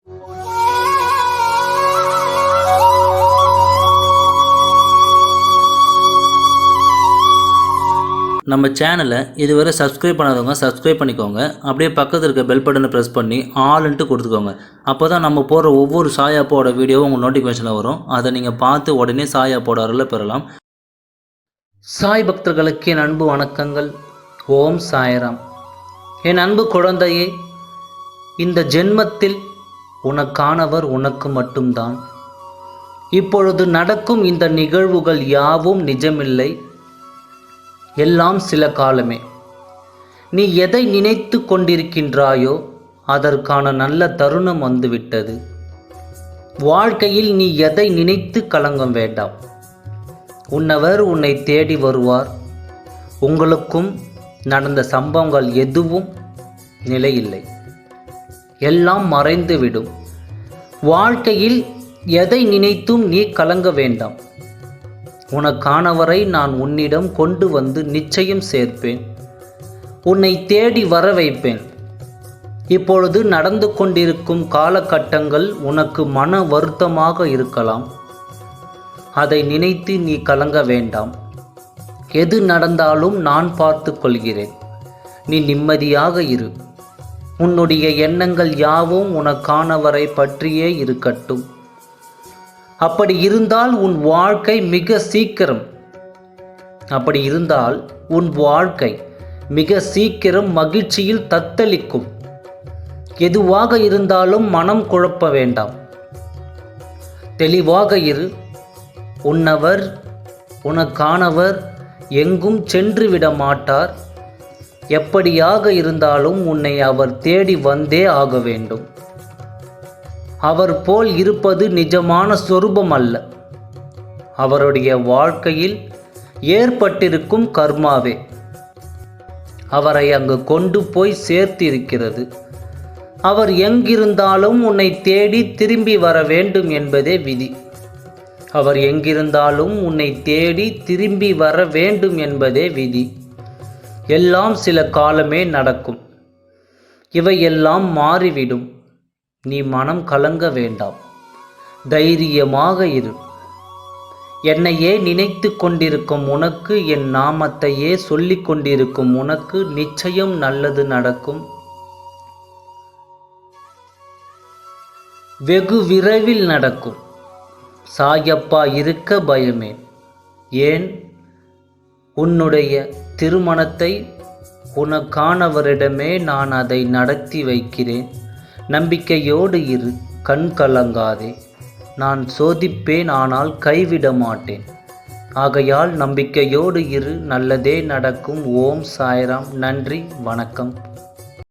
நம்ம சேனலை இதுவரை சப்ஸ்கிரைப் பண்ணாதவங்க சப்ஸ்கிரைப் பண்ணிக்கோங்க. அப்படியே பக்கத்தில் இருக்க பெல் பட்டனை ப்ரெஸ் பண்ணி ஆல்ன்ட்டு கொடுத்துக்கோங்க. அப்போ தான் நம்ம போடுற ஒவ்வொரு சாய் அப்போட வீடியோவும் உங்கள் நோட்டிஃபிகேஷனில் வரும். அதை நீங்கள் பார்த்து உடனே சாய் அப்போட அருளை பெறலாம். சாய் பக்தர்களுக்கு என் அன்பு வணக்கங்கள். ஓம் சாய்ராம். என் அன்பு குழந்தையே, இந்த ஜென்மத்தில் உனக்கானவர் உனக்கு மட்டும்தான். இப்பொழுது நடக்கும் இந்த நிகழ்வுகள் யாவும் நிஜமில்லை, எல்லாம் சில காலமே. நீ எதை நினைத்து கொண்டிருக்கின்றாயோ அதற்கான நல்ல தருணம் வந்துவிட்டது. வாழ்க்கையில் நீ எதை நினைத்து கலங்க வேண்டாம். உன்னவர் உன்னை தேடி வருவார். உங்களுக்கும் நடந்த சம்பவங்கள் எதுவும் நிலையில்லை, எல்லாம் மறைந்துவிடும். வாழ்க்கையில் எதை நினைத்தும் நீ கலங்க வேண்டாம். உனக்கானவரை நான் உன்னிடம் கொண்டு வந்து நிச்சயம் சேர்ப்பேன். உன்னை தேடி வர வைப்பேன். இப்பொழுது நடந்து கொண்டிருக்கும் காலகட்டங்கள் உனக்கு மன வருத்தமாக இருக்கலாம். அதை நினைத்து நீ கலங்க வேண்டாம். எது நடந்தாலும் நான் பார்த்து கொள்கிறேன். நீ நிம்மதியாக இரு. உன்னுடைய எண்ணங்கள் யாவும் உனக்கானவரை பற்றியே இருக்கட்டும். அப்படி இருந்தால் உன் வாழ்க்கை மிக சீக்கிரம் மகிழ்ச்சியில் தத்தளிக்கும். எதுவாக இருந்தாலும் மனம் குழப்ப வேண்டாம். தெளிவாக இரு. உனக்கானவர் எங்கும் சென்று விட மாட்டார். எப்படியாக இருந்தாலும் உன்னை அவர் தேடி வந்தே ஆக வேண்டும். அவர் போல் இருப்பது நிஜமான சொரூபம் அல்ல, அவருடைய வாழ்க்கையில் ஏற்பட்டிருக்கும் கர்மாவே அவரை அங்கு கொண்டு போய் சேர்த்திருக்கிறது. அவர் எங்கிருந்தாலும் உன்னை தேடி திரும்பி வர வேண்டும் என்பதே விதி. எல்லாம் சில காலமே நடக்கும். இவையெல்லாம் மாறிவிடும். நீ மனம் கலங்க வேண்டாம். தைரியமாக இரு. என்னையே நினைத்து கொண்டிருக்கும் உனக்கு, என் நாமத்தையே சொல்லிக் கொண்டிருக்கும் உனக்கு நிச்சயம் நல்லது நடக்கும். வெகு விரைவில் நடக்கும். சாயப்பா இருக்க பயமே. ஏன்? உன்னுடைய திருமணத்தை உனக்கானவரிடமே நான் அதை நடத்தி வைக்கிறேன். நம்பிக்கையோடு இரு, கண் கலங்காதே. நான் சோதிப்பேன், ஆனால் கைவிட மாட்டேன். ஆகையால் நம்பிக்கையோடு இரு, நல்லதே நடக்கும். ஓம் சாய்ராம். நன்றி, வணக்கம்.